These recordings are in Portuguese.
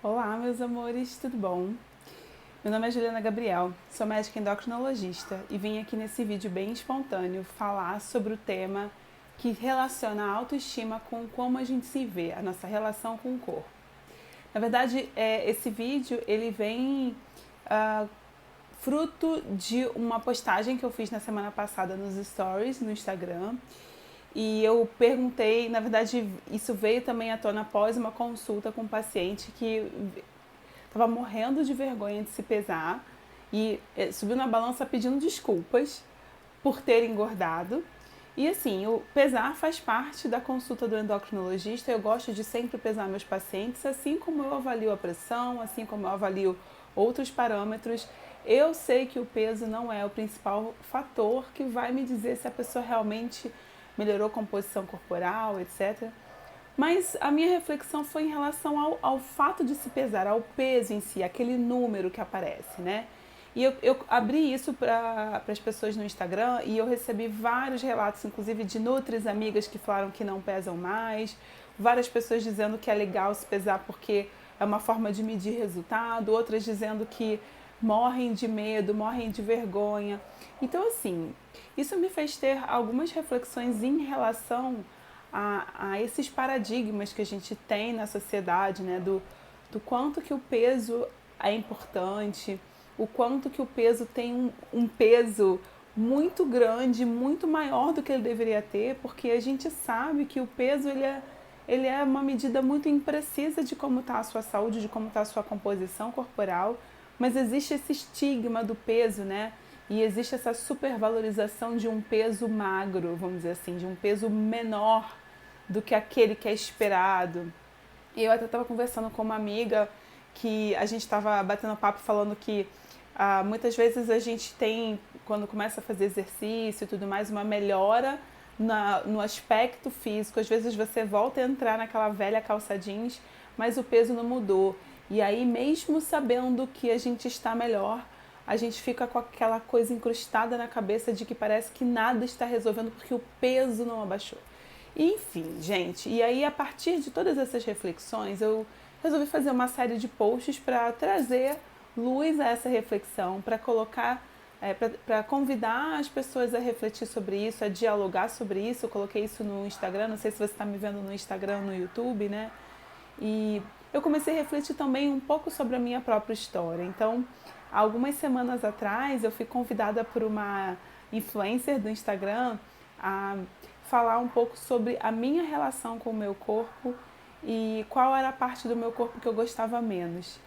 Olá, meus amores, tudo bom? Meu nome é Juliana Gabriel, sou médica endocrinologista e vim aqui nesse vídeo bem espontâneo falar sobre o tema que relaciona a autoestima com como a gente se vê, a nossa relação com o corpo. Na verdade, esse vídeo ele vem ah, fruto de uma postagem que eu fiz na semana passada nos stories no Instagram. E eu perguntei, na verdade, isso veio também à tona após uma consulta com um paciente que estava morrendo de vergonha de se pesar e subiu na balança pedindo desculpas por ter engordado. E assim, o pesar faz parte da consulta do endocrinologista. Eu gosto de sempre pesar meus pacientes, assim como eu avalio a pressão, assim como eu avalio outros parâmetros. Eu sei que o peso não é o principal fator que vai me dizer se a pessoa realmente melhorou a composição corporal, etc. Mas a minha reflexão foi em relação ao fato de se pesar, ao peso em si, aquele número que aparece, né? E eu abri isso para as pessoas no Instagram e eu recebi vários relatos, inclusive de nutris amigas que falaram que não pesam mais, várias pessoas dizendo que é legal se pesar porque é uma forma de medir resultado, outras dizendo que morrem de medo, morrem de vergonha. Então, assim, isso me fez ter algumas reflexões em relação a esses paradigmas que a gente tem na sociedade, né? Do quanto que o peso é importante, o quanto que o peso tem um peso muito grande, muito maior do que ele deveria ter, porque a gente sabe que o peso ele é uma medida muito imprecisa de como está a sua saúde, de como está a sua composição corporal, mas existe esse estigma do peso, né? E existe essa supervalorização de um peso magro, vamos dizer assim, de um peso menor do que aquele que é esperado. E eu até estava conversando com uma amiga que a gente estava batendo papo falando que muitas vezes a gente tem, quando começa a fazer exercício e tudo mais, uma melhora no aspecto físico. Às vezes você volta a entrar naquela velha calça jeans, mas o peso não mudou. E aí, mesmo sabendo que a gente está melhor, a gente fica com aquela coisa incrustada na cabeça de que parece que nada está resolvendo porque o peso não abaixou. Enfim, gente, e aí a partir de todas essas reflexões, eu resolvi fazer uma série de posts para trazer luz a essa reflexão, para colocar, para convidar as pessoas a refletir sobre isso, a dialogar sobre isso. Eu coloquei isso no Instagram, não sei se você está me vendo no Instagram, no YouTube, né? E eu comecei a refletir também um pouco sobre a minha própria história. Então, algumas semanas atrás, eu fui convidada por uma influencer do Instagram a falar um pouco sobre a minha relação com o meu corpo e qual era a parte do meu corpo que eu gostava menos.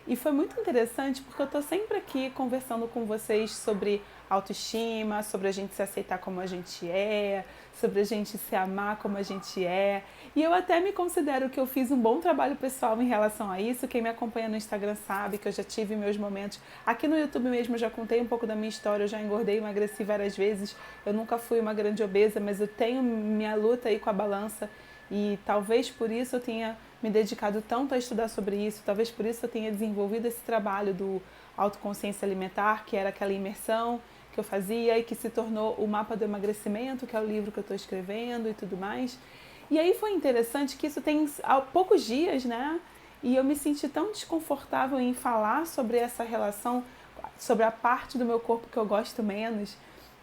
E foi muito interessante porque eu estou sempre aqui conversando com vocês sobre autoestima, sobre a gente se aceitar como a gente é, sobre a gente se amar como a gente é. E eu até me considero que eu fiz um bom trabalho pessoal em relação a isso. Quem me acompanha no Instagram sabe que eu já tive meus momentos. Aqui no YouTube mesmo eu já contei um pouco da minha história, eu já engordei, emagreci várias vezes. Eu nunca fui uma grande obesa, mas eu tenho minha luta aí com a balança. E talvez por isso eu tenha me dedicado tanto a estudar sobre isso, talvez por isso eu tenha desenvolvido esse trabalho do autoconsciência alimentar, que era aquela imersão que eu fazia e que se tornou o mapa do emagrecimento, que é o livro que eu estou escrevendo e tudo mais. E aí foi interessante que isso tem há poucos dias, né? E eu me senti tão desconfortável em falar sobre essa relação, sobre a parte do meu corpo que eu gosto menos.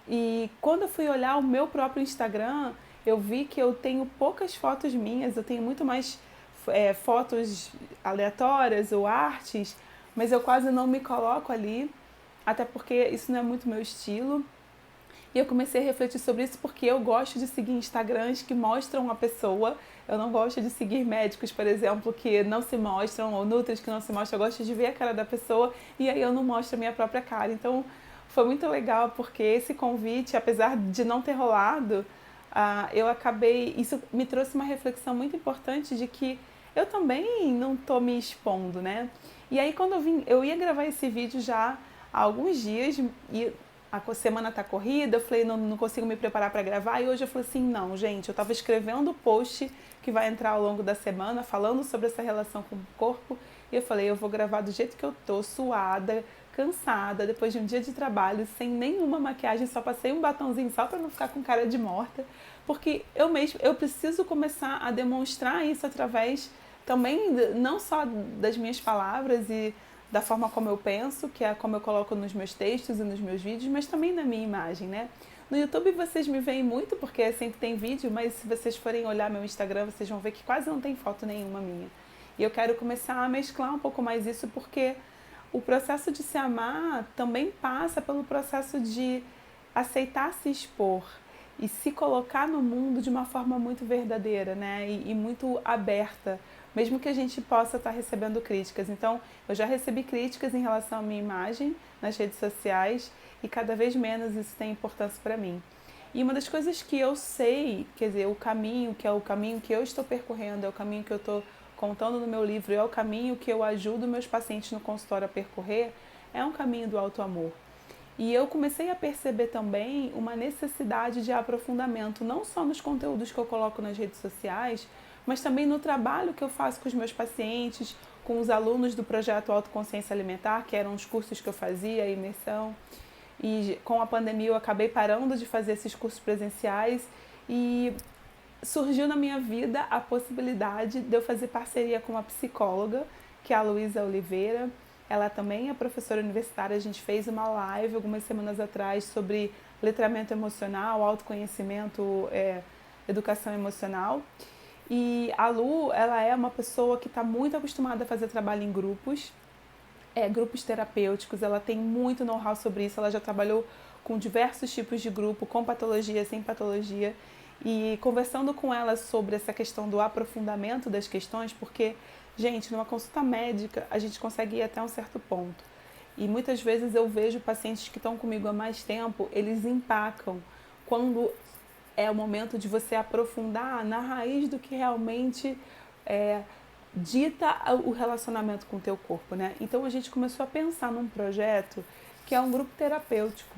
E quando eu fui olhar o meu próprio Instagram, eu vi que eu tenho poucas fotos minhas, eu tenho muito mais fotos aleatórias ou artes, mas eu quase não me coloco ali, até porque isso não é muito meu estilo. E eu comecei a refletir sobre isso porque eu gosto de seguir Instagrams que mostram a pessoa. Eu não gosto de seguir médicos, por exemplo, que não se mostram, ou nutris que não se mostram. Eu gosto de ver a cara da pessoa e aí eu não mostro a minha própria cara. Então foi muito legal porque esse convite, apesar de não ter rolado, eu acabei. Isso me trouxe uma reflexão muito importante de que eu também não estou me expondo, né? E aí quando eu ia gravar esse vídeo já há alguns dias e a semana tá corrida, eu falei, não consigo me preparar para gravar, e hoje eu falei assim, não, gente, eu estava escrevendo o post que vai entrar ao longo da semana, falando sobre essa relação com o corpo, e eu falei, eu vou gravar do jeito que eu tô, suada, cansada, depois de um dia de trabalho, sem nenhuma maquiagem, só passei um batonzinho só para não ficar com cara de morta, porque eu preciso começar a demonstrar isso através também não só das minhas palavras e da forma como eu penso, que é como eu coloco nos meus textos e nos meus vídeos, mas também na minha imagem, né? No YouTube vocês me veem muito, porque sempre tem vídeo, mas se vocês forem olhar meu Instagram, vocês vão ver que quase não tem foto nenhuma minha. E eu quero começar a mesclar um pouco mais isso, porque o processo de se amar também passa pelo processo de aceitar se expor e se colocar no mundo de uma forma muito verdadeira, né? E muito aberta, mesmo que a gente possa estar recebendo críticas. Então, eu já recebi críticas em relação à minha imagem nas redes sociais e cada vez menos isso tem importância para mim. E uma das coisas que eu sei, quer dizer, o caminho, que é o caminho que eu estou percorrendo, é o caminho que eu estou contando no meu livro, é o caminho que eu ajudo meus pacientes no consultório a percorrer, é um caminho do auto-amor. E eu comecei a perceber também uma necessidade de aprofundamento, não só nos conteúdos que eu coloco nas redes sociais, mas também no trabalho que eu faço com os meus pacientes, com os alunos do projeto Autoconsciência Alimentar, que eram os cursos que eu fazia, a imersão. E com a pandemia eu acabei parando de fazer esses cursos presenciais e surgiu na minha vida a possibilidade de eu fazer parceria com uma psicóloga, que é a Luísa Oliveira. Ela também é professora universitária. A gente fez uma live algumas semanas atrás sobre letramento emocional, autoconhecimento, educação emocional. E a Lu, ela é uma pessoa que está muito acostumada a fazer trabalho em grupos, grupos terapêuticos. Ela tem muito know-how sobre isso. Ela já trabalhou com diversos tipos de grupo, com patologia, sem patologia. E conversando com ela sobre essa questão do aprofundamento das questões, porque, gente, numa consulta médica a gente consegue ir até um certo ponto. E muitas vezes eu vejo pacientes que estão comigo há mais tempo, eles empacam quando é o momento de você aprofundar na raiz do que realmente dita o relacionamento com o teu corpo, né? Então a gente começou a pensar num projeto que é um grupo terapêutico,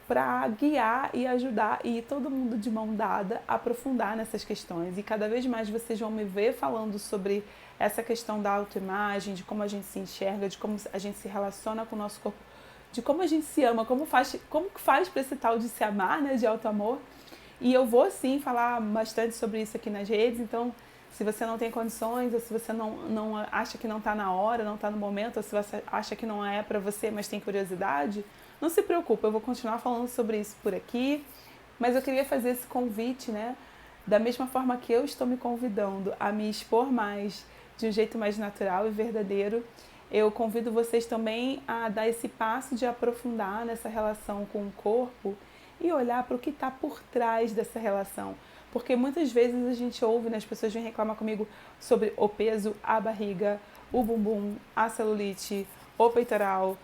para guiar e ajudar e todo mundo de mão dada a aprofundar nessas questões. E cada vez mais vocês vão me ver falando sobre essa questão da autoimagem, de como a gente se enxerga, de como a gente se relaciona com o nosso corpo, de como a gente se ama, como que faz para esse tal de se amar, né, de auto-amor. E eu vou sim falar bastante sobre isso aqui nas redes, então se você não tem condições, ou se você não acha que não está na hora, não está no momento, ou se você acha que não é para você, mas tem curiosidade, não se preocupe, eu vou continuar falando sobre isso por aqui, mas eu queria fazer esse convite, né? Da mesma forma que eu estou me convidando a me expor mais, de um jeito mais natural e verdadeiro, eu convido vocês também a dar esse passo de aprofundar nessa relação com o corpo e olhar para o que está por trás dessa relação. Porque muitas vezes a gente ouve, né, as pessoas vêm reclamar comigo sobre o peso, a barriga, o bumbum, a celulite, o peitoral,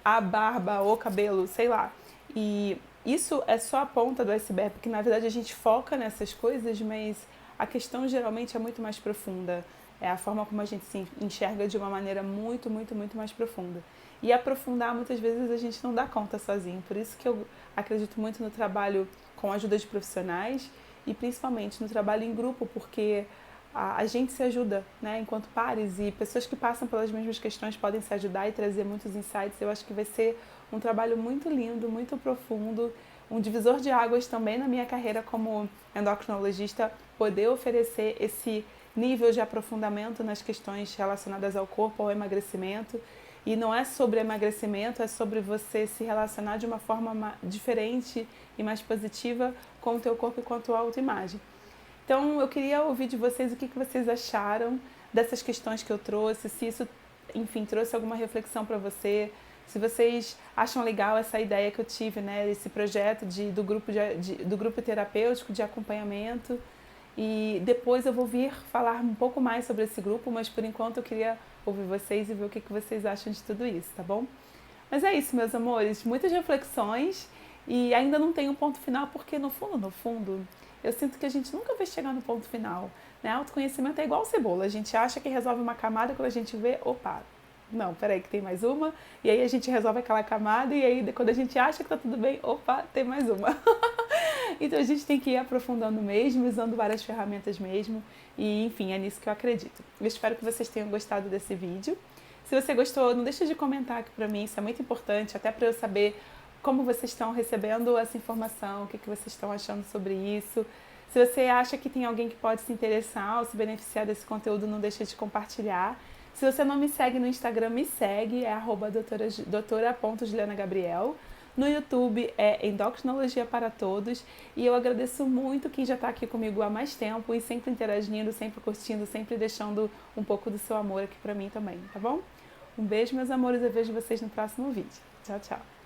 a barba, o cabelo, sei lá. E isso é só a ponta do iceberg, porque na verdade a gente foca nessas coisas, mas a questão geralmente é muito mais profunda. É a forma como a gente se enxerga de uma maneira muito, muito, muito mais profunda. E aprofundar, muitas vezes, a gente não dá conta sozinho. Por isso que eu acredito muito no trabalho com a ajuda de profissionais e principalmente no trabalho em grupo, porque a gente se ajuda, né, enquanto pares, e pessoas que passam pelas mesmas questões podem se ajudar e trazer muitos insights. Eu acho que vai ser um trabalho muito lindo, muito profundo, um divisor de águas também na minha carreira como endocrinologista, poder oferecer esse nível de aprofundamento nas questões relacionadas ao corpo, ao emagrecimento. E não é sobre emagrecimento, é sobre você se relacionar de uma forma diferente e mais positiva com o teu corpo e com a tua autoimagem. Então, eu queria ouvir de vocês o que vocês acharam dessas questões que eu trouxe, se isso, enfim, trouxe alguma reflexão para você, se vocês acham legal essa ideia que eu tive, né, esse projeto do grupo terapêutico de acompanhamento. E depois eu vou vir falar um pouco mais sobre esse grupo, mas por enquanto eu queria ouvir vocês e ver o que vocês acham de tudo isso, tá bom? Mas é isso, meus amores, muitas reflexões e ainda não tem um ponto final, porque no fundo, eu sinto que a gente nunca vai chegar no ponto final, né? Autoconhecimento é igual cebola, a gente acha que resolve uma camada, quando a gente vê, opa, não, peraí que tem mais uma, e aí a gente resolve aquela camada, e aí quando a gente acha que tá tudo bem, opa, tem mais uma. Então a gente tem que ir aprofundando mesmo, usando várias ferramentas mesmo, e enfim, é nisso que eu acredito. Eu espero que vocês tenham gostado desse vídeo. Se você gostou, não deixa de comentar aqui pra mim, isso é muito importante, até para eu saber como vocês estão recebendo essa informação, o que vocês estão achando sobre isso. Se você acha que tem alguém que pode se interessar ou se beneficiar desse conteúdo, não deixa de compartilhar. Se você não me segue no Instagram, me segue, é @doutora.julianagabriel. No YouTube é Endocrinologia para Todos. E eu agradeço muito quem já está aqui comigo há mais tempo e sempre interagindo, sempre curtindo, sempre deixando um pouco do seu amor aqui para mim também, tá bom? Um beijo, meus amores, eu vejo vocês no próximo vídeo. Tchau, tchau!